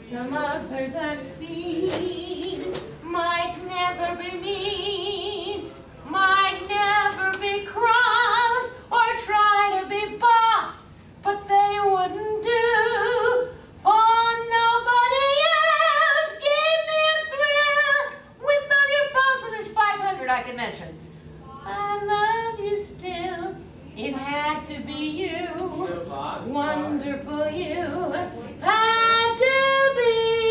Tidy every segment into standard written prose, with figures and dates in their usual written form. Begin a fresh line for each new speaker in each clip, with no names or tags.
Some others I've seen might never be mean, might never be cross or try to be boss, but they wouldn't do, for nobody else gave me a thrill with all your balls. Well, there's 500 I can mention. I love you still. It had to be you, wonderful you, had to be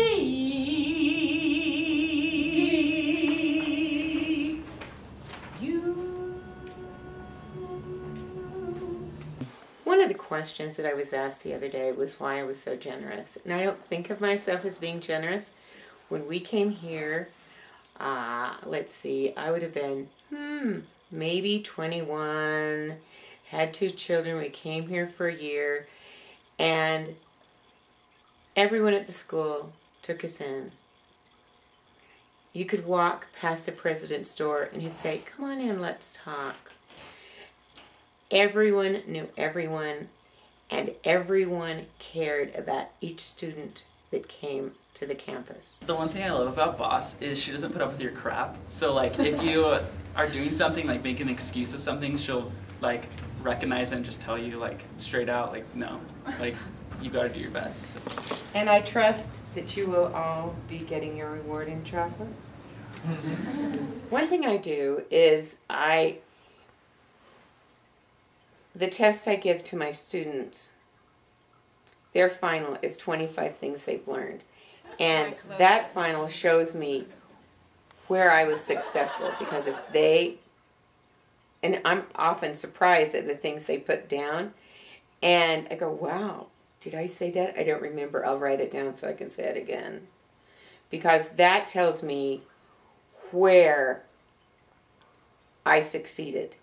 you. One of the questions that I was asked the other day was why I was so generous. And I don't think of myself as being generous. When we came here, let's see, I would have been, maybe 21, had 2 children. We came here for a year, and everyone at the school took us in. You could walk past the president's door and he'd say, "Come on in, let's talk." Everyone knew everyone, and everyone cared about each student that came to the campus.
The one thing I love about Boss is she doesn't put up with your crap. So like if you are doing something, like make an excuse of something, she'll like recognize it and just tell you like straight out, like no, like you gotta do your best.
And I trust that you will all be getting your reward in chocolate. One thing I do is the test I give to my students, their final is 25 things they've learned. And that final shows me where I was successful, because if they, and I'm often surprised at the things they put down, and I go, wow, did I say that? I don't remember. I'll write it down so I can say it again. Because that tells me where I succeeded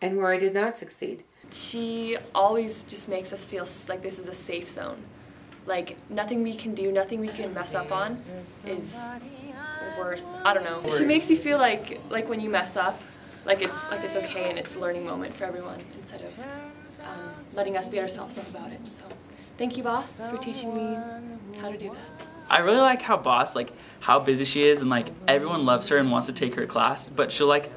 and where I did not succeed.
She always just makes us feel like this is a safe zone. Like nothing we can do, nothing we can mess up on is worth, I don't know. She makes you feel like when you mess up, like it's okay and it's a learning moment for everyone, instead of letting us beat ourselves up about it. So thank you, Boss, for teaching me how to do that.
I really like how Boss, like how busy she is, and like everyone loves her and wants to take her class, but she'll like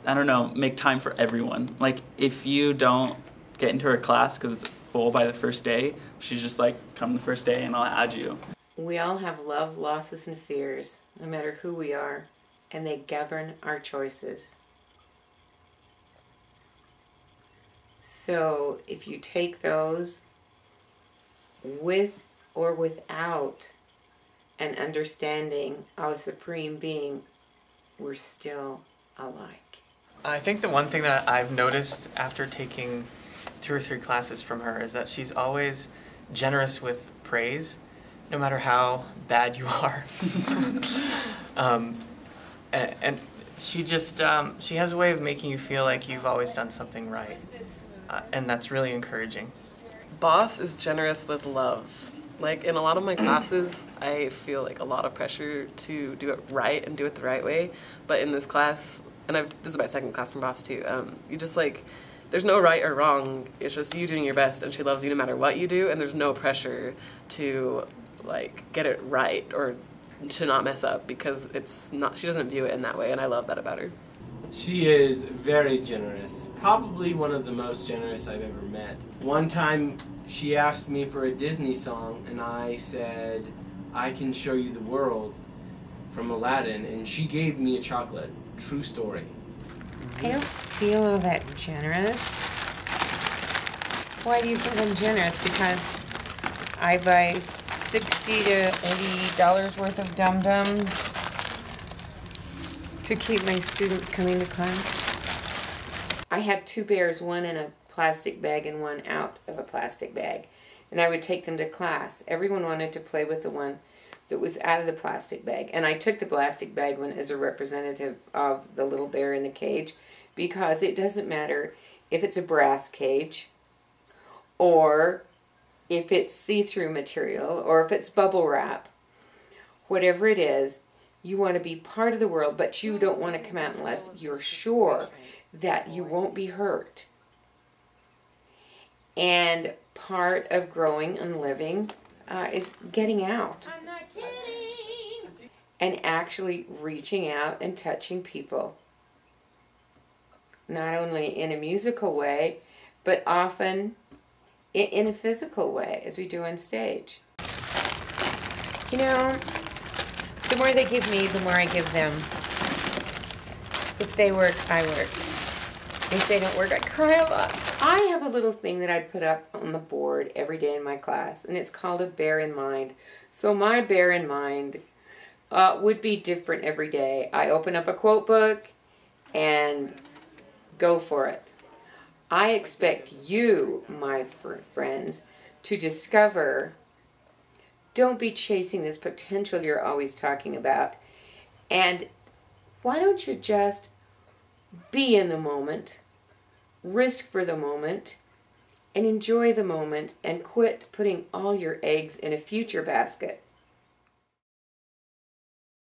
I don't know, make time for everyone. Like if you don't get into her class because it's full by the first day, she's just like, come the first day and I'll add you.
We all have love, losses, and fears, no matter who we are, and they govern our choices. So if you take those with or without an understanding of a supreme being, we're still alike.
I think the one thing that I've noticed after taking 2 or 3 classes from her is that she's always generous with praise, no matter how bad you are. And she just, she has a way of making you feel like you've always done something right. And that's really encouraging.
Boss is generous with love. Like in a lot of my classes, I feel like a lot of pressure to do it right and do it the right way. But in this class, and this is my second class from Boss too, you just like, there's no right or wrong, it's just you doing your best, and she loves you no matter what you do, and there's no pressure to like get it right or to not mess up, because it's not, she doesn't view it in that way, and I love that about her.
She is very generous, probably one of the most generous I've ever met. One time she asked me for a Disney song, and I said, "I can show you the world," from Aladdin, and she gave me a chocolate. True story.
I don't feel all that generous. Why do you think I'm generous? Because I buy $60 to $80 worth of dum-dums to keep my students coming to class. I had 2 bears, one in a plastic bag and one out of a plastic bag. And I would take them to class. Everyone wanted to play with the one that was out of the plastic bag. And I took the plastic bag one as a representative of the little bear in the cage, because it doesn't matter if it's a brass cage or if it's see-through material or if it's bubble wrap. Whatever it is, you want to be part of the world, but you don't want to come out unless you're sure that you won't be hurt.
And part of growing and living is getting out
I'm not kidding.
and actually reaching out and touching people. Not only in a musical way, but often in a physical way, as we do on stage. You know, the more they give me, the more I give them. If they work, I work. If they don't work, I cry a lot. I have a little thing that I put up on the board every day in my class, and it's called a bear in mind. So my bear in mind would be different every day. I open up a quote book and go for it. I expect you, my friends, to discover, don't be chasing this potential you're always talking about. And why don't you just be in the moment, risk for the moment, and enjoy the moment, and quit putting all your eggs in a future basket.